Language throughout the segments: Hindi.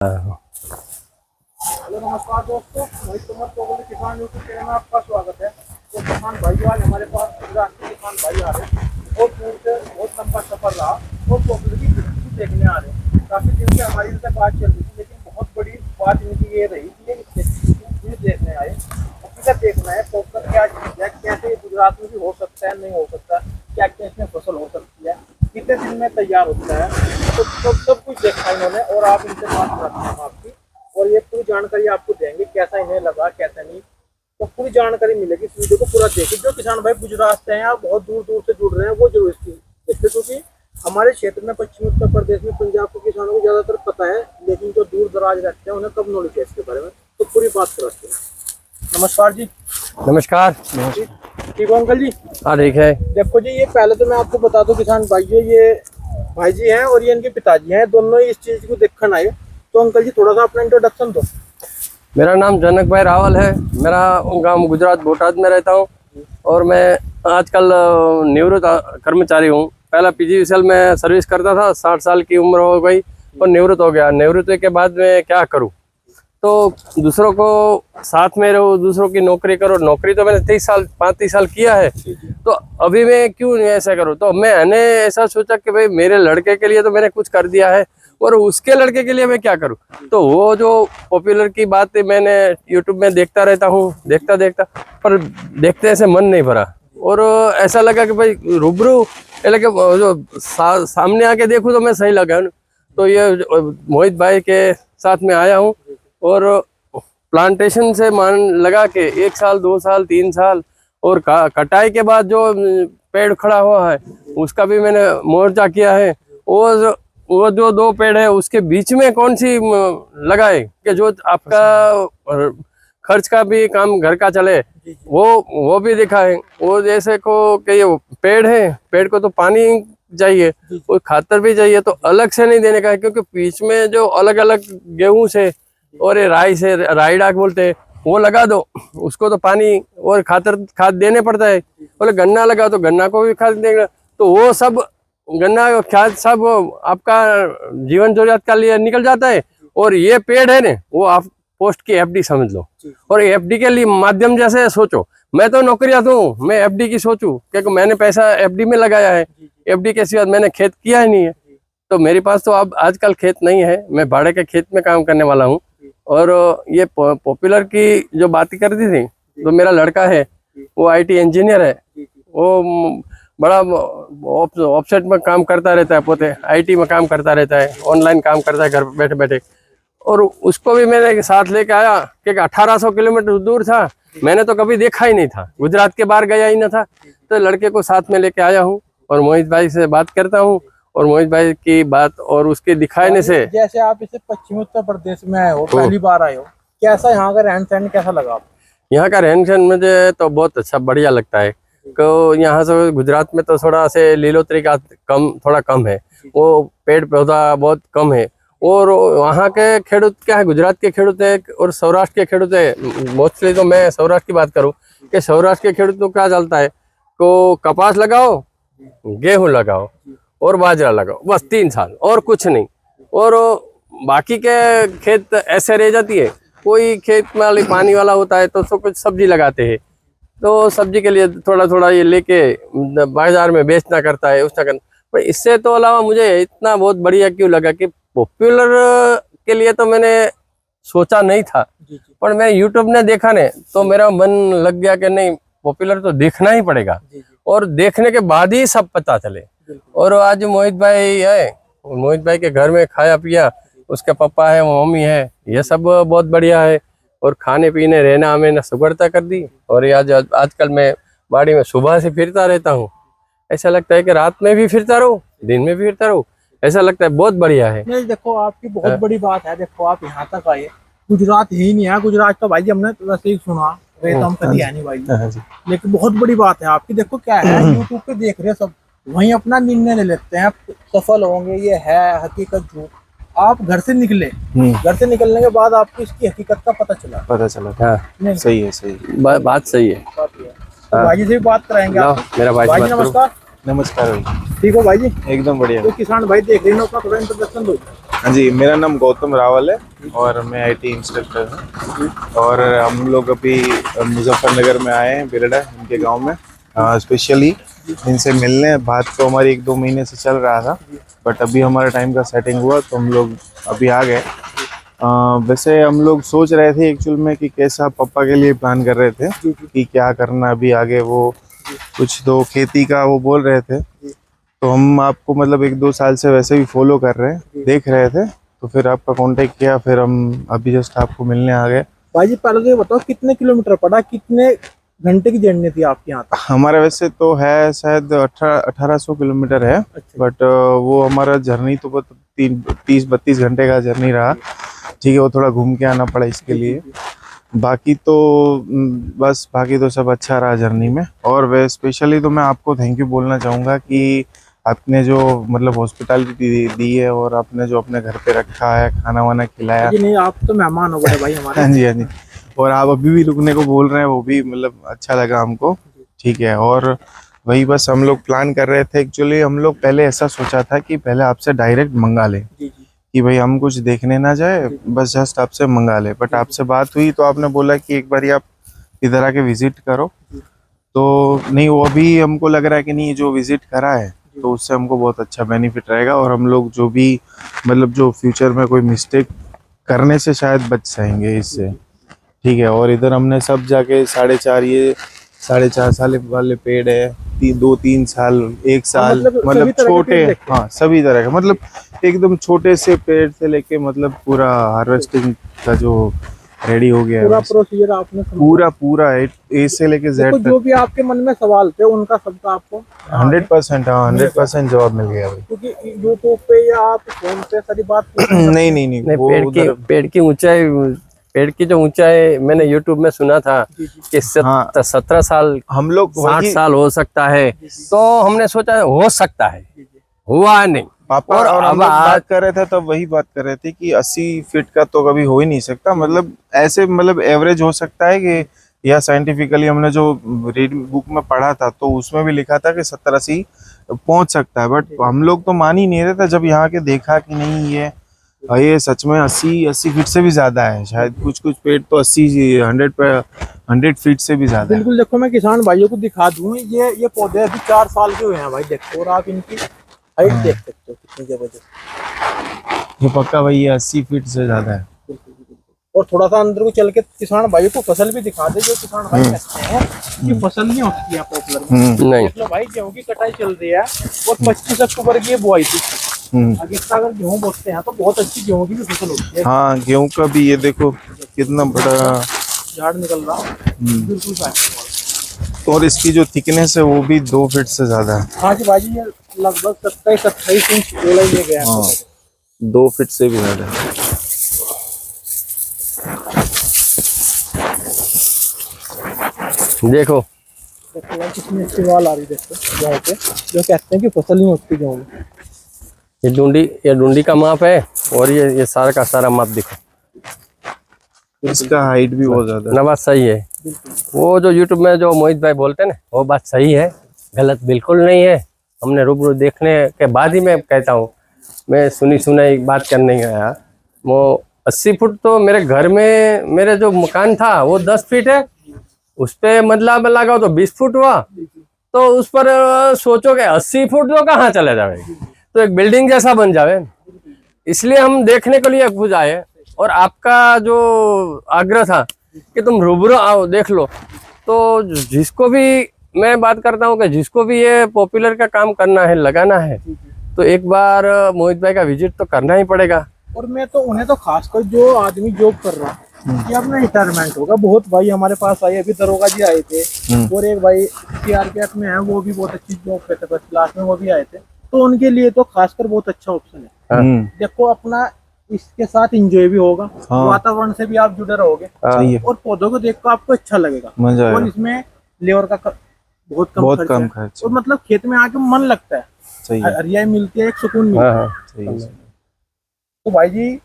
हेलो नमस्कार दोस्तों, मोहित कुमार कोहली किसान यूट्यूब चैनल में आपका स्वागत है। तो किसान भाई आज हमारे पास गुजरात के किसान भाई आ रहे हैं। बहुत दूर से बहुत लंबा सफर रहा और पॉपुलर की बिक्री देखने आ रहे हैं। काफी दिन से हमारी इनसे बात चल रही थी, लेकिन बहुत बड़ी बात इनकी ये रही कि ये देखने आए, हकीकत देखना है पॉपुलर क्या चीज है, कैसे गुजरात में भी हो सकता है, नहीं हो सकता, क्या क्या इसमें फसल हो सकती है, कितने दिन में तैयार होता है, तो सब कुछ देखा इन्होंने और आप इनसे बात करते हैं आपकी और ये पूरी जानकारी आपको देंगे कैसा इन्हें लगा कैसा नहीं। तो पूरी जानकारी मिलेगी, इस वीडियो को पूरा देखिए। जो किसान भाई गुजरात से हैं या बहुत दूर दूर से जुड़ रहे हैं वो जरूर इसकी देखिए, क्योंकि हमारे क्षेत्र में पश्चिमी उत्तर प्रदेश में पंजाब के किसानों को ज्यादातर पता है, लेकिन जो दूर दराज रहते हैं उन्हें कब नॉलेज है इसके बारे में। तो पूरी बात कराते हैं। नमस्कार जी। नमस्कार। ठीक हो अंकल जी? हाँ ठीक है। देखो जी, ये पहले तो मैं आपको बता दूं किसान भाइयों, ये भाई जी हैं और ये इनके पिताजी हैं, दोनों ही इस चीज को देखने आए। तो अंकल जी थोड़ा सा अपना इंट्रोडक्शन दो। मेरा नाम जनक भाई रावल है। मेरा गांव गुजरात बोटाद में रहता हूँ और मैं आजकल निवृत्त कर्मचारी हूँ। पहला पीजीवीसीएल में सर्विस करता था, 60 साल की उम्र हो गई और निवृत्त हो गया। निवृत्ति के बाद में क्या करूँ, तो दूसरों को साथ में रहो, दूसरों की नौकरी करो। नौकरी तो मैंने 35 साल किया है, तो अभी मैं क्यों नहीं ऐसा करूँ। तो मैंने ऐसा सोचा कि भाई मेरे लड़के के लिए तो मैंने कुछ कर दिया है और उसके लड़के के लिए मैं क्या करूं। तो वो जो पॉपुलर की बात मैंने यूट्यूब में देखता रहता हूं, देखता पर देखते ऐसे मन नहीं भरा और ऐसा लगा कि भाई रूबरू लगे जो सामने आके देखूं तो मैं सही लगा। तो ये मोहित भाई के साथ में आया हूं और प्लांटेशन से मान लगा के 1 साल 2 साल 3 साल और कटाई के बाद जो पेड़ खड़ा हुआ है उसका भी मैंने मोर्चा किया है। और वो जो 2 पेड़ है उसके बीच में कौन सी लगाए कि जो आपका खर्च का भी काम घर का चले, वो भी दिखाए। वो जैसे को कि ये पेड़ है, पेड़ को तो पानी चाहिए और खातर भी चाहिए, तो अलग से नहीं देने का है, क्योंकि बीच में जो अलग अलग गेहूं से और ये राई से, राई डाक बोलते हैं, वो लगा दो। उसको तो पानी और खाद देने पड़ता है। बोले गन्ना लगा तो गन्ना को भी खाद देगा। तो वो सब गन्ना खाद सब आपका जीवन जरूरत का लिए निकल जाता है। और ये पेड़ है ना, वो आप पोस्ट की एफडी समझ लो। और एफडी के लिए माध्यम जैसे सोचो, मैं तो नौकरियां दूं, मैं एफडी की सोचूं, क्योंकि मैंने पैसा एफडी में लगाया है। एफडी के सिवा मैंने खेत किया ही नहीं है। तो मेरे पास तो अब आजकल खेत नहीं है, मैं भाड़े के खेत में काम करने वाला हूँ। और ये पॉपुलर की जो बात कर दी थी, तो मेरा लड़का है, वो IT इंजीनियर है। वो बड़ा ऑफसेट में काम करता रहता है, पोते IT में काम करता रहता है, ऑनलाइन काम करता है घर बैठे बैठे। और उसको भी मैंने साथ लेके आया, क्योंकि 1800 किलोमीटर दूर था, मैंने तो कभी देखा ही नहीं था, गुजरात के बाहर गया ही ना था। तो लड़के को साथ में लेके आया हूँ और मोहित भाई से बात करता हूँ। और मोहित भाई की बात और उसके दिखाने से, जैसे आप इसे पश्चिमी उत्तर प्रदेश में आए हो, पहली बार आए हो, कैसा यहाँ का रहन सहन कैसा लगा आपको? यहाँ का रहन सहन मुझे तो बहुत अच्छा बढ़िया लगता है। तो यहाँ से गुजरात में तो थोड़ा से लीलोतरी का थोड़ा कम है, वो पेड़ पौधा बहुत कम है। और वहाँ के खेडूत क्या है, गुजरात के खेडूत है और सौराष्ट्र के खेडूत है। मोस्टली तो मैं सौराष्ट्र की बात करूँ कि सौराष्ट्र के खेडूत को क्या चलता है, को कपास लगाओ, गेहूं लगाओ और बाजरा लगाओ, बस 3 साल और कुछ नहीं। और बाकी के खेत ऐसे रह जाती है। कोई खेत में पानी वाला होता है तो कुछ सब्जी लगाते हैं, तो सब्जी के लिए थोड़ा थोड़ा ये लेके बाजार में बेचना करता है, उसका करना। पर इससे तो अलावा मुझे इतना बहुत बढ़िया क्यों लगा कि पॉपुलर के लिए तो मैंने सोचा नहीं था, पर मैं यूट्यूब ने देखा ने तो मेरा मन लग गया कि नहीं, पॉपुलर तो देखना ही पड़ेगा और देखने के बाद ही सब पता चले। और आज मोहित भाई है, मोहित भाई के घर में खाया पिया, उसके पापा है, वो मम्मी है, ये सब बहुत बढ़िया है। और खाने पीने रहना मैंने सुगढ़ता कर दी। और ये आजकल मैं बाड़ी में सुबह से फिरता रहता हूँ। ऐसा लगता है कि रात में भी फिरता रहूँ, दिन में भी फिरता रहूँ, ऐसा लगता है। बहुत बढ़िया है। नहीं देखो, आपकी बहुत बड़ी बात है। देखो आप यहाँ तक आए, गुजरात ही नहीं है, गुजरात तो भाई हमने वैसे ही सुना, हम कभी है नहीं भाई, लेकिन बहुत बड़ी बात है आपकी। देखो क्या है, यूट्यूब पे देख रहे सब, वहीं अपना निर्णय ले लेते हैं, सफल होंगे, ये है हकीकत झूठ। आप घर से निकले, घर से निकलने के बाद आपको इसकी हकीकत का पता चला। हाँ सही है, बात सही है। तो भाई जी से भी बात कराएंगे आप। मेरा भाई जी नमस्कार। नमस्कार भाई। ठीक हो भाई जी? एकदम बढ़िया। तो किसान भाई देख रहे हैं, अपना थोड़ा इंट्रोडक्शन दो। हाँ जी, मेरा नाम गौतम रावल है और मैं आईटी इंस्ट्रक्टर हूँ। और हम लोग अभी मुजफ्फरनगर में आए हैं, बिरडा इनके गांव में स्पेशली इनसे मिलने। बात तो हमारी 1-2 महीने से चल रहा था, बट अभी हमारा टाइम का सेटिंग हुआ तो हम लोग अभी आ गए। वैसे हम लोग सोच रहे थे एक्चुअल में कि कैसा पापा के लिए प्लान कर रहे थे कि क्या करना अभी आगे। वो कुछ तो खेती का वो बोल रहे थे, तो हम आपको मतलब 1-2 साल से वैसे भी फॉलो कर रहे हैं, देख रहे थे, तो फिर आपका कांटेक्ट किया, फिर हम अभी जस्ट आपको मिलने आ गए। भाई जी पहले तो ये बताओ कितने किलोमीटर पड़ा, कितने घंटे की जर्नी थी आपके यहाँ तक? हमारा वैसे तो है शायद 1800 किलोमीटर है, अच्छा। बट वो हमारा जर्नी तो 30-32 घंटे का जर्नी रहा। ठीक है, वो थोड़ा घूम के आना पड़ा इसके लिए। बाकी तो बस बाकी तो सब अच्छा रहा जर्नी में। और वे स्पेशली तो मैं आपको थैंक यू बोलना चाहूँगा कि आपने जो मतलब हॉस्पिटैलिटी दी है और आपने जो अपने घर पे रखा है, खाना वाना खिलाया। जी नहीं, आप तो मेहमान हो गए भाई हमारे। हाँ जी, हाँ जी। और आप अभी भी रुकने को बोल रहे हैं, वो भी मतलब अच्छा लगा हमको। ठीक है, और वही बस हम लोग प्लान कर रहे थे। एक्चुअली हम लोग पहले ऐसा सोचा था कि पहले आपसे डायरेक्ट मंगा लें जी जी। कि भाई हम कुछ देखने ना जाए, बस जस्ट आपसे मंगा ले। बट आपसे बात हुई तो आपने बोला कि एक बार आप इधर आके विजिट करो। तो नहीं, वो अभी हमको लग रहा है कि नहीं, जो विजिट करा है तो उससे हमको बहुत अच्छा बेनिफिट रहेगा और हम लोग जो भी मतलब जो फ्यूचर में कोई मिस्टेक करने से शायद बच जाएंगे इससे। ठीक है, और इधर हमने सब जाके 4.5 साल वाले पेड़ है, 2-3 साल, 1 साल, मतलब मतलब सभी तरह के छोटे, पेड़ देखते हैं। हाँ सभी तरह का, मतलब एकदम छोटे से पेड़ से लेके मतलब पूरा हार्वेस्टिंग का जो रेडी हो गया है पूरा बस। प्रोसीजर आपने समझा। पूरा पूरा ए से लेके जेड देखो तक। जो भी आपके मन में सवाल थे उनका सबका आपको 100%, हाँ 100% जवाब मिल गया भाई। क्योंकि यूट्यूब पे या आप फोन पे सारी बात पूछ नहीं सकते। नहीं नहीं नहीं, नहीं, वो उधर पेड़ की ऊंचाई, पेड़ की जो ऊंचाई मैंने यूट्यूब में सुना था कि हाँ 17 साल, हम लोग 60 वही साल हो सकता है। तो हमने सोचा हो सकता है, हुआ नहीं। पापा और और हम अब लोग आज बात कर रहे थे, तब वही बात कर रहे थे कि 80 फीट का तो कभी हो ही नहीं सकता। मतलब ऐसे मतलब एवरेज हो सकता है कि, या साइंटिफिकली हमने जो रीडिंग बुक में पढ़ा था तो उसमें भी लिखा था कि 70-80 पहुंच सकता है। बट हम लोग तो मान ही नहीं रहे थे जब यहाँ के देखा कि नहीं, ये सच में 80 फीट से भी ज्यादा है। शायद कुछ कुछ पेड़ तो 100 फीट से भी ज्यादा है। बिल्कुल। देखो मैं किसान भाइयों को दिखा दूं, ये पौधे अभी 4 साल के हुए हैं भाई, देखो। और आप इनकी हाइट देख सकते हो कितनी जबरदस्त। ये पक्का भाई, ये 80 फीट से ज्यादा है। बिल्कुल जी, बिल्कुल। और थोड़ा सा अंदर को चल के किसान भाइयों को फसल भी दिखा दे। जो किसान भाई कहते हैं कि फसल नहीं होती है पॉपुलर में, नहीं, देख लो भाई गेहूं की कटाई चल रही है और 25 अक्टूबर की ये बुआई थी। अगर इसका अगर गेहूं बोते हैं तो बहुत अच्छी गेहूं की भी फसल होती है। हाँ, गेहूं का भी ये देखो कितना बड़ा झाड़ निकल रहा बिल्कुल साफ। और इसकी जो थिकनेस है वो भी 2 फीट से ज्यादा है। हाँ जी भाई, ये लगभग 27-28 इंच गोलाई ले गया है। हाँ, 2 फीट से भी ज्यादा है। देखो देखो यार कितनी अच्छी वाल आ रही है, देखो यहाँ पे। जो कहते हैं कि फसल नहीं होती गेहूं में। ये डूंडी का माप है और ये सारा का सारा माप देखो। इसका हाइट भी बहुत ज्यादा है। ना बात सही है। वो जो यूट्यूब में जो मोहित भाई बोलते हैं ना, वो बात सही है, गलत बिल्कुल नहीं है। हमने रूबरू देखने के बाद ही मैं कहता हूँ, मैं सुनी सुनाई बात करने गया। वो 80 फुट तो मेरे घर में, मेरे जो मकान था वो 10 फीट है, उस पे मतलब लगाओ तो 20 फुट हुआ। तो उस पर सोचो कि 80 फुट तो कहाँ चले जावे, तो एक बिल्डिंग जैसा बन जावे। इसलिए हम देखने के लिए खुद आए और आपका जो आग्रह था कि तुम रूबरू आओ देख लो। तो जिसको भी मैं बात करता हूँ कि जिसको भी ये पॉपुलर का काम करना है, लगाना है, तो एक बार मोहित भाई का विजिट तो करना ही पड़ेगा। और मैं तो उन्हें तो खासकर जो आदमी जॉब कर रहा है कि अपना रिटायरमेंट होगा, बहुत भाई हमारे पास आए, अभी दरोगा जी आए थे और एक भाई सीआरपीएफ में है, वो भी बहुत अच्छी जॉब करते थे, फर्स्ट क्लास में, वो भी आए थे। तो उनके लिए तो खासकर बहुत अच्छा ऑप्शन है। देखो अपना इसके साथ एंजॉय भी होगा, वातावरण से भी आप जुड़े रहोगे और पौधों को देखकर आपको अच्छा लगेगा। मजा और इसमें लेबर का बहुत कम खर्च है। और मतलब खेत में आके मन लगता है, हरियाली मिलती है, एक सुकून मिलता है। तो भाई जी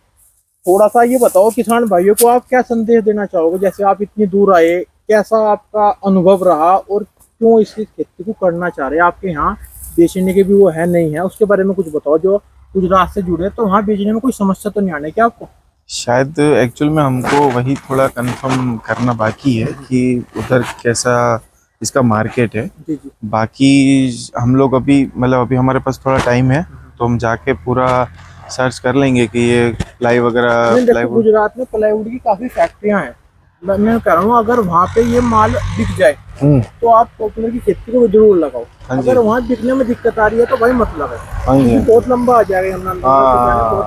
थोड़ा सा ये बताओ किसान भाइयों को आप क्या संदेश देना चाहोगे? जैसे आप इतनी दूर आए, कैसा आपका अनुभव रहा और क्यों इस खेती को करना चाह रहे हैं? आपके यहाँ बेचने के भी वो है नहीं है, उसके बारे में कुछ बताओ जो गुजरात से जुड़े, तो वहाँ बेचने में कोई समस्या तो नहीं आने क्या आपको? शायद एक्चुअल में हमको वही थोड़ा कंफर्म करना बाकी है कि उधर कैसा इसका मार्केट है। जी जी। बाकी हम लोग अभी मतलब अभी हमारे पास थोड़ा टाइम है, तो हम जाके पूरा सर्च कर लेंगे कि ये प्लाई वगैरह देखो प्लाईवुड। गुजरात में प्लाईवुड की काफी फैक्ट्रियां हैं। मैं कह रहा हूँ अगर वहाँ पे ये माल बिक जाए तो आप पॉपुलर की खेती को जरूर लगाओ। हाँ जी। अगर वहाँ बिकने में दिक्कत आ रही है तो भाई मत लगाओ, हाँ जी। क्योंकि बहुत लंबा आ जाएगा यमुना हाँ। बहुत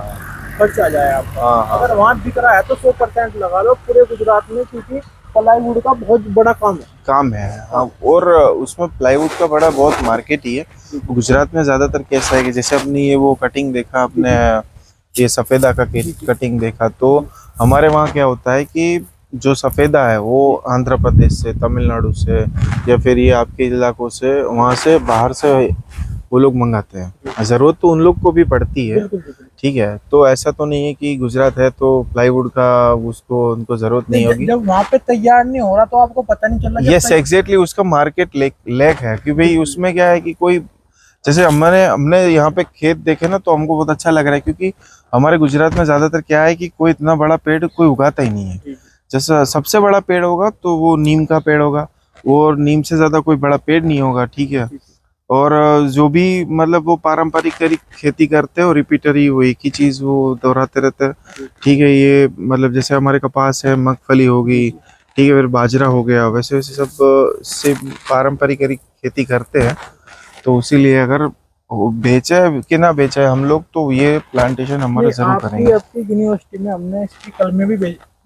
खर्च आ जाए आपका। हाँ। अगर वहाँ बिक रहा है तो 100% लगा लो पूरे गुजरात में, क्योंकि प्लाईवुड का बहुत बड़ा काम है। हाँ, और उसमें प्लाईवुड का बड़ा बहुत मार्केट ही है गुजरात में। ज्यादातर कैसा है कि जैसे अपनी ये वो कटिंग देखा आपने, ये सफेदा का कटिंग देखा, तो हमारे वहाँ क्या होता है कि जो सफेदा है वो आंध्र प्रदेश से, तमिलनाडु से, या फिर ये आपके इलाकों से, वहाँ से बाहर से वो लोग मंगाते हैं। जरूरत तो उन लोग को भी पड़ती है, ठीक है। तो ऐसा तो नहीं है कि गुजरात है तो प्लाईवुड का उसको उनको जरूरत नहीं होगी। जब वहाँ पे तैयार नहीं हो रहा तो आपको पता नहीं चल रहा। यस एग्जैक्टली, उसका मार्केट लैक है कि भाई उसमें क्या है कि कोई जैसे हमने यहाँ पे खेत देखे ना, तो हमको बहुत अच्छा लग रहा है, क्योंकि हमारे गुजरात में ज्यादातर क्या है कि कोई इतना बड़ा पेड़ कोई उगाता ही नहीं है। जैसा सबसे बड़ा पेड़ होगा तो वो नीम का पेड़ होगा, और नीम से ज्यादा कोई बड़ा पेड़ नहीं होगा, ठीक है। और जो भी मतलब वो पारंपरिक खेती करते हैं और रिपीटरी वो एक ही चीज वो दोहराते रहते हैं, ठीक है। ये मतलब जैसे हमारे कपास है, मूंगफली होगी, ठीक है, फिर बाजरा हो गया, वैसे वैसे सब से पारंपरिक खेती करते हैं। तो इसीलिए अगर वो बेचे कि ना बेचे हम लोग, तो ये प्लांटेशन हमारा जरूर करेंगे। आपकी यूनिवर्सिटी में हमने इसकी कलमें भी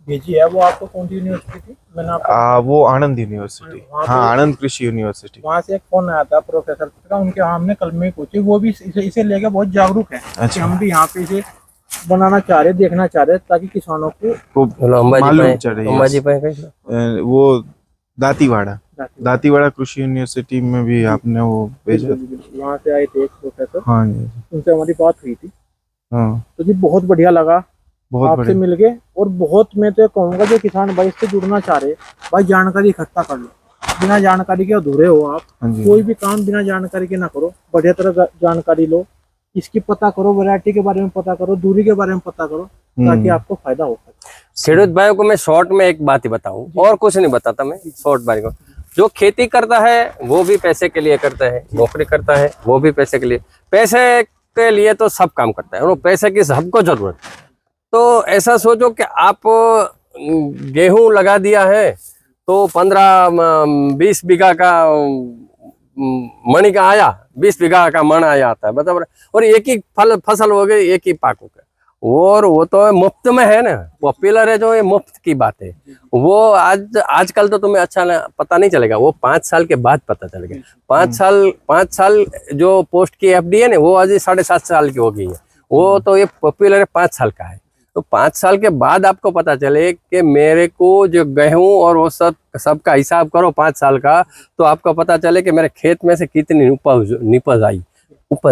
भेजी है। वो आपको कौन सी यूनिवर्सिटी थी? मैंने आपको वो आनंद यूनिवर्सिटी, हाँ आनंद कृषि यूनिवर्सिटी। वहाँ से एक फोन आया था प्रोफेसर का, उनके यहाँ हमने कलमें पूछी। वो भी इसे लेकर बहुत जागरूक है। अच्छा। हम भी यहाँ पे इसे बनाना चाह रहे, देखना चाह रहे, ताकि किसानों को मालूम चले। वो दातीवाड़ा कृषि यूनिवर्सिटी में भी आपने वो भेजा? वहाँ से आए थे एक प्रोफेसर, हाँ जी, उनसे हमारी बात हुई थी। हाँ तो जी बहुत बढ़िया लगा बहुत आपसे मिल के। और बहुत मैं तो कहूँगा जो किसान भाई इससे जुड़ना चाह रहे, भाई जानकारी इकट्ठा कर लो। बिना जानकारी के अधूरे हो आप। हाँ जी। कोई भी काम बिना जानकारी के ना करो, बढ़िया तरह जानकारी लो, इसकी पता करो, वैरायटी के बारे में पता करो, दूरी के बारे में पता करो, ताकि आपको फायदा हो सके। खेडूत भाइयों को मैं शॉर्ट में एक बात ही बताऊं, और कुछ नहीं बताता मैं शॉर्ट बारी को। जो खेती करता है वो भी पैसे के लिए करता है, नौकरी करता है वो भी पैसे के लिए। पैसे के लिए तो सब काम करता है, और पैसे की सबको जरूरत है। तो ऐसा सोचो कि आप गेहूं लगा दिया है तो 15-20 बीघा का मणि का आया, 20 बीघा का मण आया आता है, बराबर। और एक ही फसल हो गई, एक ही पाक हो गया, और वो तो मुफ्त में है ना, पॉपुलर है जो, ये मुफ्त की बात है। वो आजकल तो तुम्हें अच्छा पता नहीं चलेगा, वो 5 साल के बाद पता चलेगा। 5 साल जो पोस्ट की एफडी है ना, वो आज 7.5 साल की हो गई है। वो तो ये पॉपुलर है 5 साल का है। तो 5 साल के बाद आपको पता चले कि मेरे को जो गेहूं और वो सबका हिसाब करो 5 साल का, तो आपको पता चले कि मेरे खेत में से कितनी उपज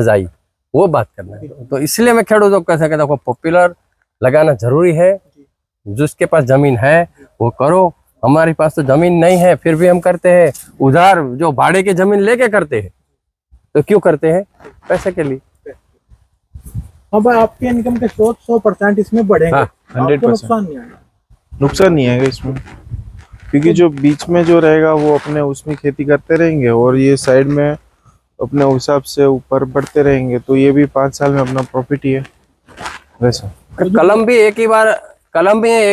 आई, वो बात करना है। तो इसलिए मैं खेडूत को कैसे कहता हूँ, पॉपुलर लगाना जरूरी है। जिसके पास जमीन है वो करो, हमारे पास तो जमीन नहीं है फिर भी हम करते हैं उधार, जो भाड़े की जमीन लेके करते हैं। तो क्यों करते हैं? पैसे के लिए। हाँ भाई, आपके इनकम के स्रोत 100% इसमें बढ़ेंगे। हाँ, 100% नुकसान नहीं आएगा। नुकसान नहीं आएगा इसमें, क्योंकि जो बीच में जो रहेगा वो अपने उसमें खेती करते रहेंगे, और ये साइड में अपने हिसाब से ऊपर बढ़ते रहेंगे। तो ये भी 5 साल में अपना प्रॉफिट ही है वैसा। कलम भी एक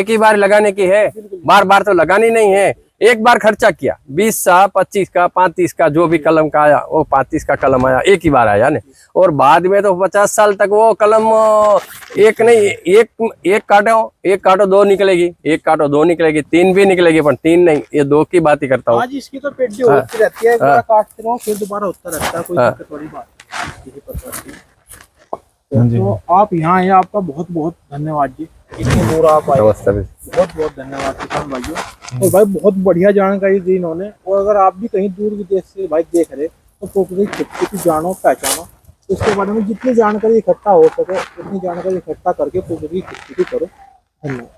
ही बार लगाने की है, बार बार तो लगानी नहीं है। एक बार खर्चा किया 20 का, 25 का, 35 का, जो भी कलम का आया वो 35 का कलम आया, एक ही बार आया ना। और बाद में तो 50 साल तक वो कलम एक काटो 2 निकलेगी, एक काटो 2 निकलेगी, 3 भी निकलेगी, पर 3 नहीं, ये 2 की बात ही करता हूँ। आज इसकी तो पेटी होती रहती है, एक बार काटते रहो फिर दोबारा होता रहता है, कोई दिक्कत वाली बात नहीं। तो आप यहाँ आए, आपका बहुत बहुत धन्यवाद जी। इतनी दूर आप आए, बहुत बहुत धन्यवाद किसान भाइयों। और भाई बहुत बढ़िया जानकारी दी इन्होंने। और अगर आप भी कहीं दूर विदेश से भाई देख रहे तो पॉपुलर खेती जानो, पहचानो, इसके बारे में जितनी जानकारी इकट्ठा हो सके उतनी जानकारी इकट्ठा करके पॉपुलर खेती करो। धन्यवाद।